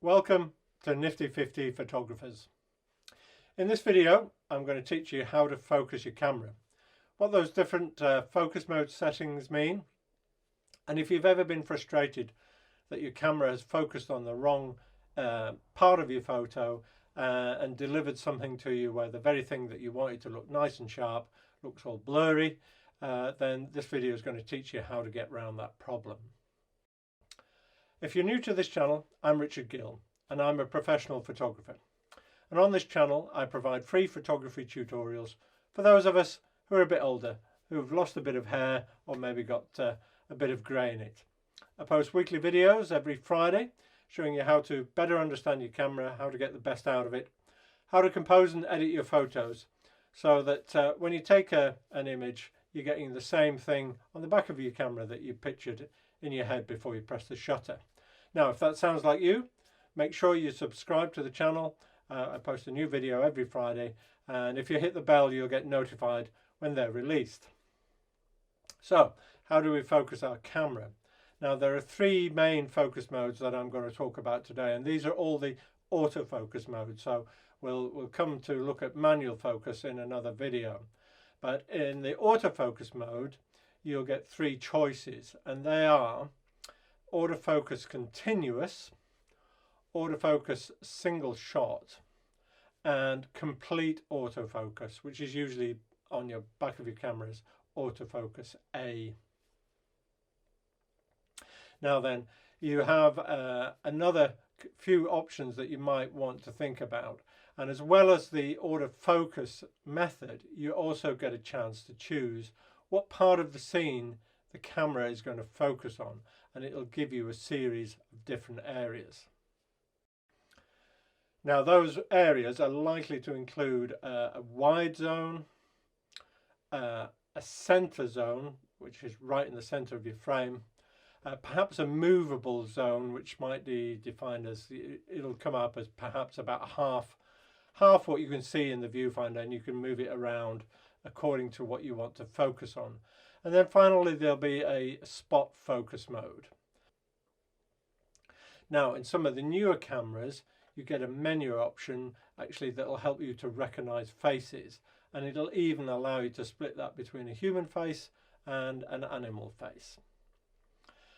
Welcome to Nifty 50 Photographers. In this video I'm going to teach you how to focus your camera, what those different focus mode settings mean, and if you've ever been frustrated that your camera has focused on the wrong part of your photo and delivered something to you where the very thing that you wanted to look nice and sharp looks all blurry, then this video is going to teach you how to get around that problem. If you're new to this channel, I'm Richard Gill and I'm a professional photographer. And on this channel I provide free photography tutorials for those of us who are a bit older, who've lost a bit of hair or maybe got a bit of grey in it. I post weekly videos every Friday showing you how to better understand your camera, how to get the best out of it, how to compose and edit your photos so that when you take an image you're getting the same thing on the back of your camera that you pictured in your head before you press the shutter. Now if that sounds like you, make sure you subscribe to the channel. I post a new video every Friday, and if you hit the bell you'll get notified when they're released. So how do we focus our camera? Now there are three main focus modes that I'm going to talk about today, and these are all the autofocus modes. So we'll come to look at manual focus in another video. But in the autofocus mode you'll get three choices, and they are autofocus continuous, autofocus single shot, and complete autofocus, which is usually on your back of your camera's autofocus A. Now then, you have another few options that you might want to think about, and as well as the autofocus method you also get a chance to choose what part of the scene the camera is going to focus on, and it'll give you a series of different areas. Now those areas are likely to include a wide zone, a center zone, which is right in the center of your frame, perhaps a movable zone, which might be defined as, it'll come up as perhaps about half what you can see in the viewfinder, and you can move it around according to what you want to focus on. And then finally there'll be a spot focus mode. Now in some of the newer cameras you get a menu option actually that'll help you to recognize faces, and it'll even allow you to split that between a human face and an animal face.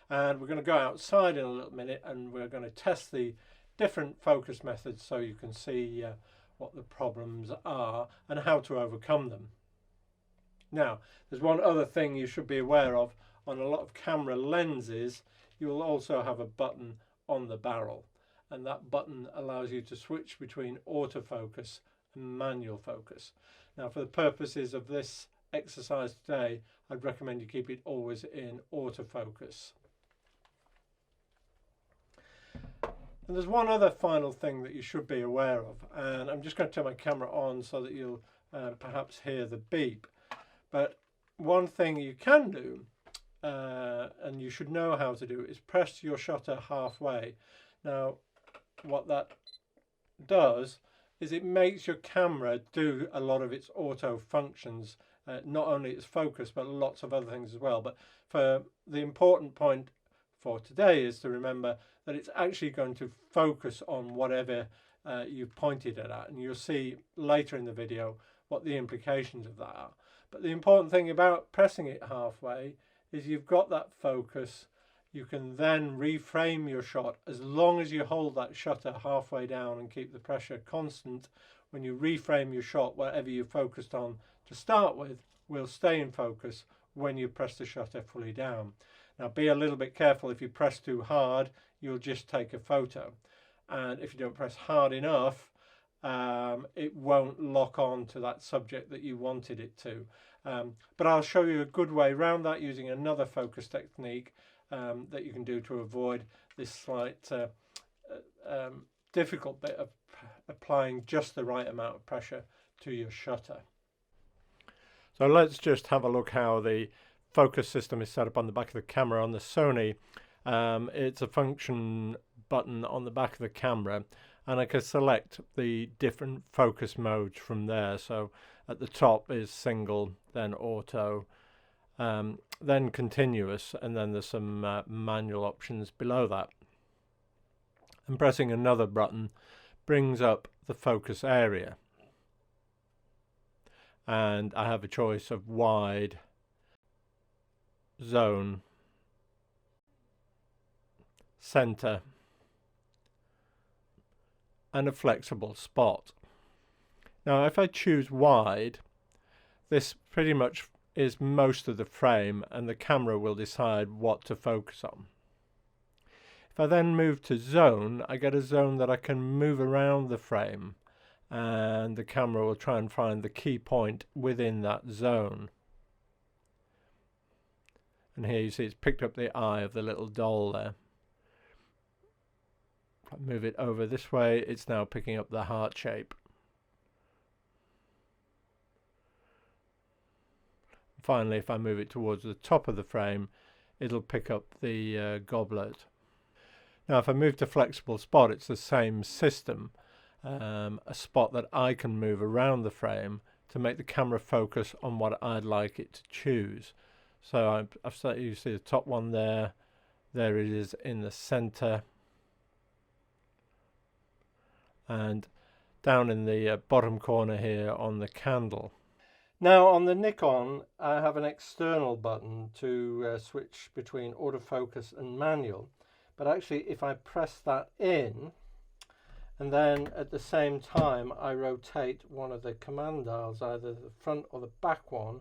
And we're going to go outside in a little minute and we're going to test the different focus methods so you can see what the problems are and how to overcome them. Now there's one other thing you should be aware of. On a lot of camera lenses you will also have a button on the barrel, and that button allows you to switch between autofocus and manual focus. Now for the purposes of this exercise today I'd recommend you keep it always in autofocus. And there's one other final thing that you should be aware of, and I'm just going to turn my camera on so that you'll perhaps hear the beep. But one thing you can do, and you should know how to do, is press your shutter halfway. Now what that does is it makes your camera do a lot of its auto functions, not only its focus but lots of other things as well. But for the important point for today is to remember that it's actually going to focus on whatever you've pointed it at, and you'll see later in the video what the implications of that are. But the important thing about pressing it halfway is you've got that focus. You can then reframe your shot as long as you hold that shutter halfway down and keep the pressure constant. When you reframe your shot, whatever you focused on to start with will stay in focus when you press the shutter fully down. Now be a little bit careful. If you press too hard you'll just take a photo, and if you don't press hard enough it won't lock on to that subject that you wanted it to. But I'll show you a good way around that using another focus technique that you can do to avoid this slight difficult bit of applying just the right amount of pressure to your shutter. So let's just have a look how the focus system is set up on the back of the camera on the Sony. It's a function button on the back of the camera, and I can select the different focus modes from there. So at the top is single, then auto, then continuous, and then there's some manual options below that. and pressing another button brings up the focus area. And I have a choice of wide, zone, center, and a flexible spot. Now if I choose wide, this pretty much is most of the frame, and the camera will decide what to focus on. If I then move to zone, I get a zone that I can move around the frame, and the camera will try and find the key point within that zone. And here you see it's picked up the eye of the little doll there. If I move it over this way, it's now picking up the heart shape. Finally, if I move it towards the top of the frame, it'll pick up the goblet. Now if I move to flexible spot, it's the same system. A spot that I can move around the frame to make the camera focus on what I'd like it to choose. So I've started, you see the top one there, there it is in the center, and down in the bottom corner here on the candle. Now on the Nikon, I have an external button to switch between autofocus and manual, but actually if I press that in, and then at the same time I rotate one of the command dials, either the front or the back one,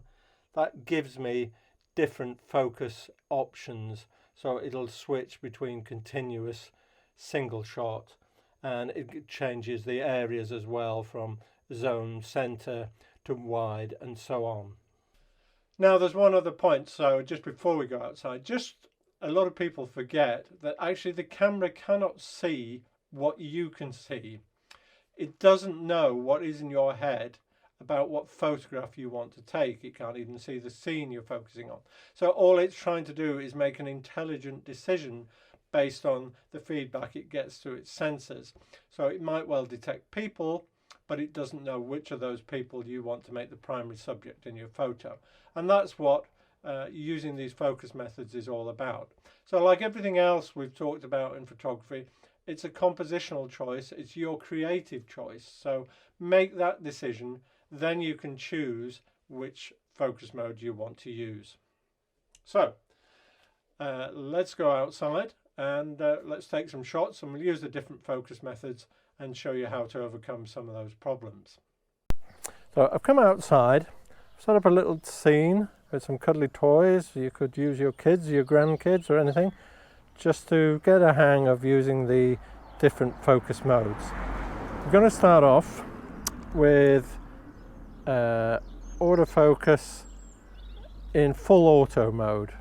that gives me different focus options. So it'll switch between continuous, single shot, and it changes the areas as well from zone, center to wide and so on. Now there's one other point, so just before we go outside, just a lot of people forget that actually the camera cannot see what you can see. It doesn't know what is in your head about what photograph you want to take. It can't even see the scene you're focusing on. So all it's trying to do is make an intelligent decision based on the feedback it gets through its sensors. So it might well detect people, but it doesn't know which of those people you want to make the primary subject in your photo. And that's what using these focus methods is all about. So like everything else we've talked about in photography, it's a compositional choice, it's your creative choice. So make that decision, then you can choose which focus mode you want to use. So let's go outside and let's take some shots, and we'll use the different focus methods and show you how to overcome some of those problems. So I've come outside, set up a little scene with some cuddly toys. You could use your kids, your grandkids or anything, just to get a hang of using the different focus modes. We're going to start off with autofocus in full auto mode,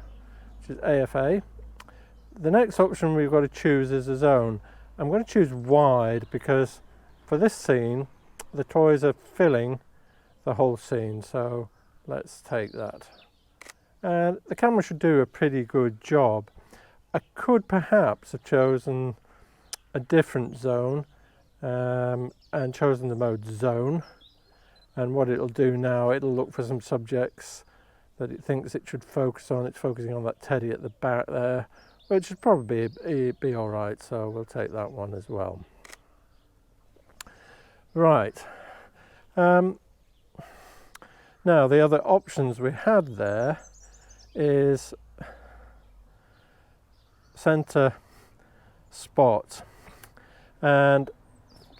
which is AFA. The next option we've got to choose is a zone. I'm going to choose wide because for this scene the toys are filling the whole scene, so let's take that. And the camera should do a pretty good job. I could perhaps have chosen a different zone and chosen the mode zone, and what it'll do now, it'll look for some subjects that it thinks it should focus on. It's focusing on that teddy at the back there, which should probably be all right, so we'll take that one as well. Right, now the other options we had there is center spot, and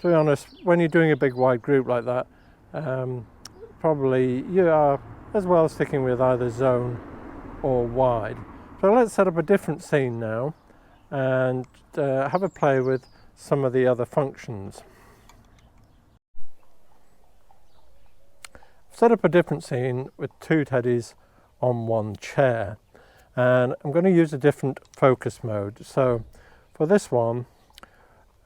to be honest, when you're doing a big wide group like that, probably you are as well sticking with either zone or wide. So let's set up a different scene now and have a play with some of the other functions. I've set up a different scene with two teddies on one chair, and I'm going to use a different focus mode. So for this one,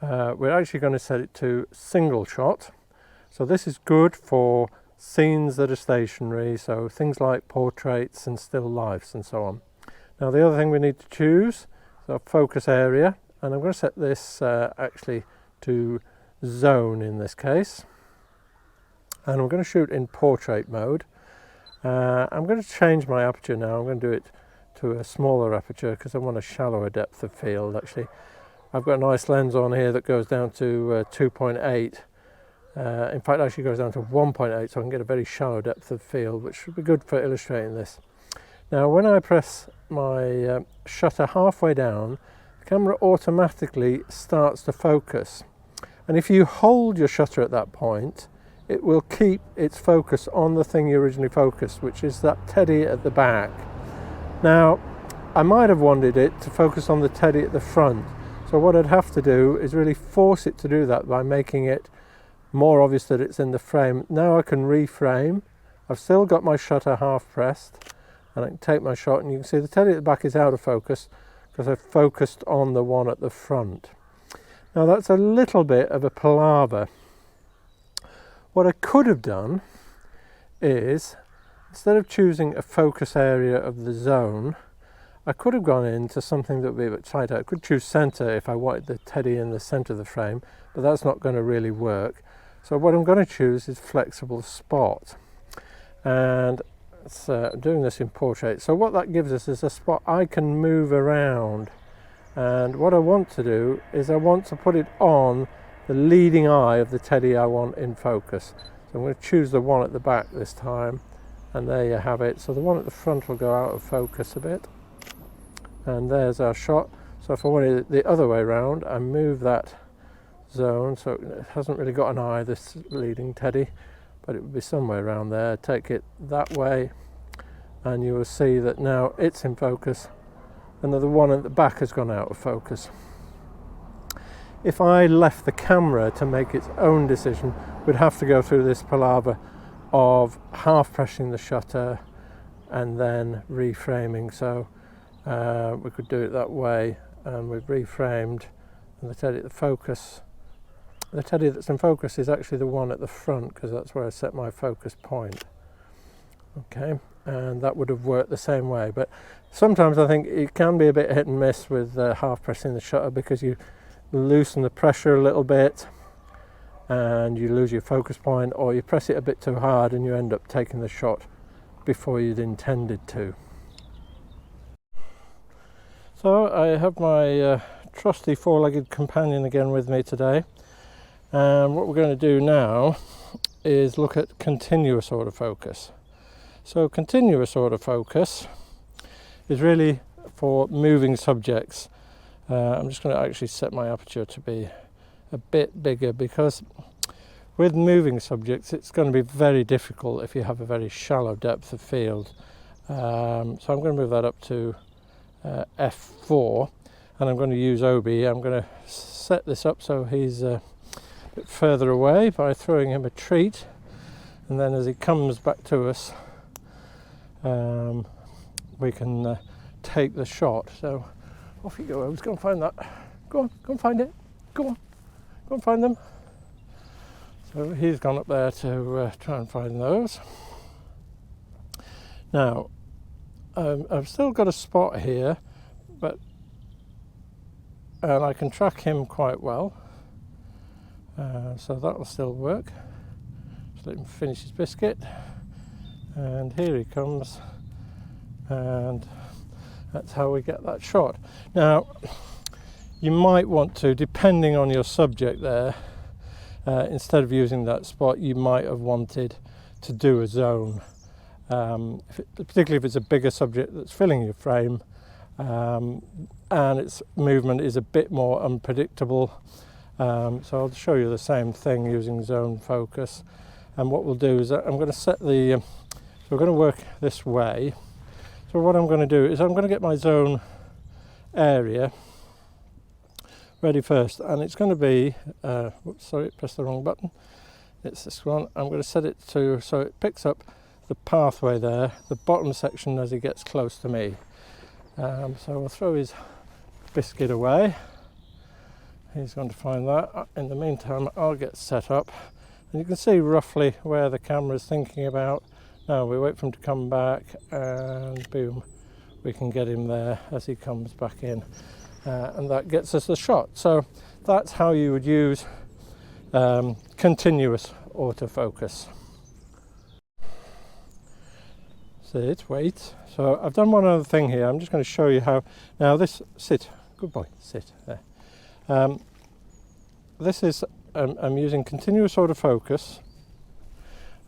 we're actually going to set it to single shot. So this is good for scenes that are stationary, so things like portraits and still lifes and so on. Now the other thing we need to choose is our focus area, and I'm going to set this actually to zone in this case, and I'm going to shoot in portrait mode. I'm going to change my aperture now. I'm going to do it to a smaller aperture because I want a shallower depth of field actually. I've got a nice lens on here that goes down to 2.8. In fact, actually goes down to 1.8, so I can get a very shallow depth of field, which should be good for illustrating this. Now, when I press my shutter halfway down, the camera automatically starts to focus. And if you hold your shutter at that point, it will keep its focus on the thing you originally focused, which is that teddy at the back. Now, I might have wanted it to focus on the teddy at the front. So what I'd have to do is really force it to do that by making it more obvious that it's in the frame. Now I can reframe. I've still got my shutter half pressed, and I can take my shot, and you can see the teddy at the back is out of focus because I've focused on the one at the front. Now that's a little bit of a palaver. What I could have done is, instead of choosing a focus area of the zone, I could have gone into something that would be a bit tighter. I could choose center if I wanted the teddy in the center of the frame, but that's not going to really work. So what I'm going to choose is flexible spot. And I'm doing this in portrait. So what that gives us is a spot I can move around. And what I want to do is I want to put it on the leading eye of the teddy I want in focus. So I'm going to choose the one at the back this time. And there you have it. So the one at the front will go out of focus a bit. And there's our shot. So if I wanted it the other way around, I move that zone so it hasn't really got an eye, this leading teddy, but it would be somewhere around there. Take it that way, and you will see that now it's in focus, and the one at the back has gone out of focus. If I left the camera to make its own decision, we'd have to go through this palaver of half pressing the shutter and then reframing. So we could do it that way, and we've reframed, and the teddy at the focus. The teddy that's in focus is actually the one at the front, because that's where I set my focus point. Okay, and that would have worked the same way. But sometimes I think it can be a bit hit and miss with half pressing the shutter, because you loosen the pressure a little bit and you lose your focus point, or you press it a bit too hard and you end up taking the shot before you'd intended to. So I have my trusty four-legged companion again with me today. And what we're going to do now is look at continuous autofocus. So continuous autofocus is really for moving subjects. I'm just going to actually set my aperture to be a bit bigger, because with moving subjects it's going to be very difficult if you have a very shallow depth of field. So I'm going to move that up to f4, and I'm going to use OB. I'm going to set this up so he's a bit further away by throwing him a treat, and then as he comes back to us we can take the shot. So off you go. I was going to find that. Go on, go and find it. Go on, go and find them. So he's gone up there to try and find those. Now I've still got a spot here, and I can track him quite well. So that will still work. Just let him finish his biscuit, and here he comes, and that's how we get that shot. Now you might want to, depending on your subject there, instead of using that spot, you might have wanted to do a zone, particularly if it's a bigger subject that's filling your frame, and its movement is a bit more unpredictable. So I'll show you the same thing using zone focus. And what we'll do is I'm going to set the so we're going to work this way. So what I'm going to do is I'm going to get my zone area ready first, and it's going to be whoops, sorry, pressed the wrong button. It's this one. I'm going to set it to so it picks up the pathway there, the bottom section, as he gets close to me. So we'll throw his biscuit away. He's going to find that. In the meantime, I'll get set up, and you can see roughly where the camera's thinking about. Now we wait for him to come back, and boom, we can get him there as he comes back in, and that gets us the shot. So that's how you would use continuous autofocus. Sit, wait. So I've done one other thing here. I'm just going to show you how. Now this, sit, good boy, sit there. This is, I'm using continuous autofocus.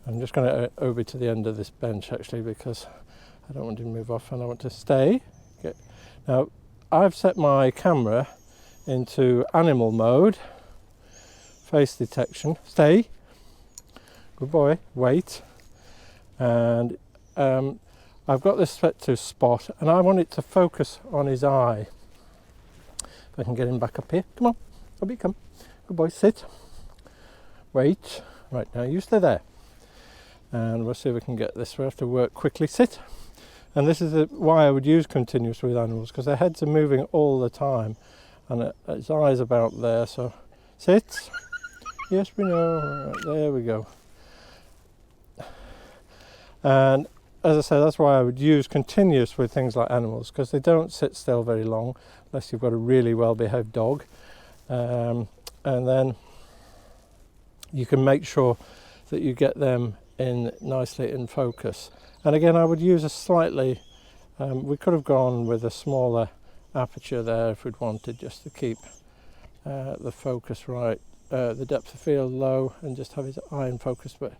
I'm just going to over to the end of this bench actually, because I don't want to move off and I want to stay. Okay. Now I've set my camera into animal mode, face detection, stay, good boy, wait, and I've got this set to spot and I want it to focus on his eye. If I can get him back up here, come on, Bobby, come, good boy, sit, wait, right, now you stay there, and we'll see if we can get this. We have to work quickly, sit. And this is why I would use continuous with animals, because their heads are moving all the time and its eyes about there. So sit, yes we know, right, there we go. And as I say, that's why I would use continuous with things like animals, because they don't sit still very long unless you've got a really well behaved dog, and then you can make sure that you get them in nicely in focus. And again, I would use a slightly, we could have gone with a smaller aperture there if we'd wanted, just to keep the focus right, the depth of field low, and just have his eye in focus. But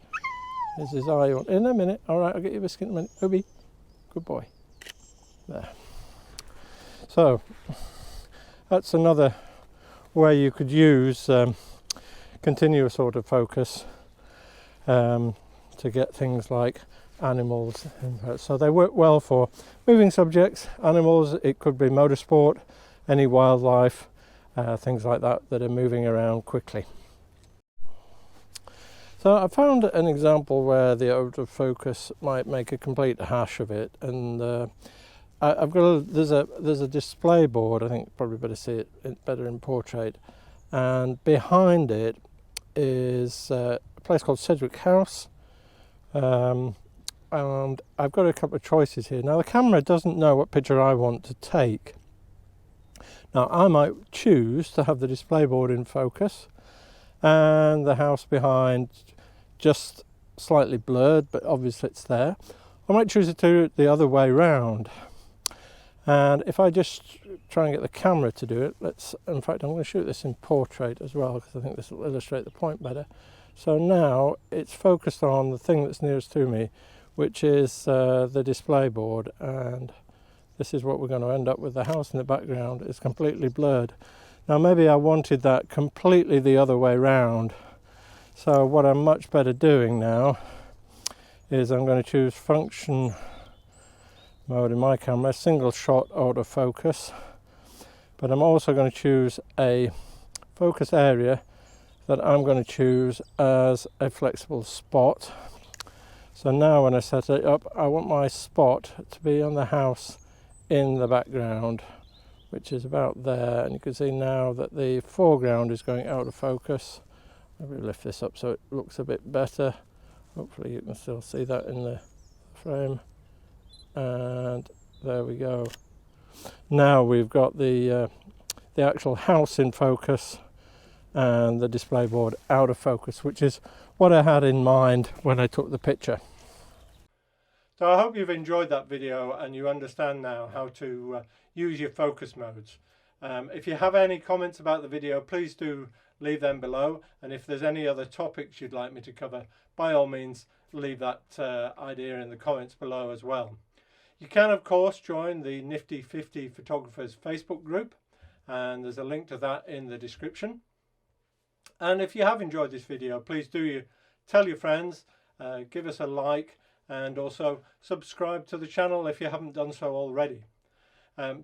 there's his eye on in a minute. All right, I'll get you a biscuit in a minute. Obi, good boy. There. So that's another way you could use continuous autofocus to get things like animals. So they work well for moving subjects, animals, it could be motorsport, any wildlife, things like that that are moving around quickly. So I found an example where the autofocus might make a complete hash of it, and I've got there's a display board. I think probably better see it better in portrait, and behind it is a place called Sedgwick House. And I've got a couple of choices here. Now the camera doesn't know what picture I want to take. Now I might choose to have the display board in focus and the house behind just slightly blurred, but obviously it's there. I might choose to do it the other way round. And if I just try and get the camera to do it, in fact I'm going to shoot this in portrait as well, because I think this will illustrate the point better. So now it's focused on the thing that's nearest to me, which is the display board, and this is what we're going to end up with. The house in the background is completely blurred. Now maybe I wanted that completely the other way round, so what I'm much better doing now is I'm going to choose function mode in my camera, single shot autofocus, but I'm also going to choose a focus area that I'm going to choose as a flexible spot. So now when I set it up, I want my spot to be on the house in the background, which is about there, and you can see now that the foreground is going out of focus. Maybe lift this up so it looks a bit better. Hopefully you can still see that in the frame, and there we go. Now we've got the actual house in focus and the display board out of focus, which is what I had in mind when I took the picture. So I hope you've enjoyed that video and you understand now how to use your focus modes. If you have any comments about the video, please do leave them below, and if there's any other topics you'd like me to cover, by all means leave that idea in the comments below as well. You can of course join the Nifty 50 Photographers Facebook group, and there's a link to that in the description. And if you have enjoyed this video, please do tell your friends, give us a like, and also subscribe to the channel if you haven't done so already.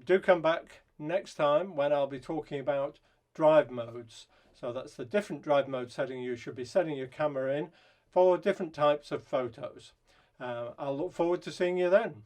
Do come back next time when I'll be talking about drive modes. So that's the different drive mode setting you should be setting your camera in for different types of photos. I'll look forward to seeing you then.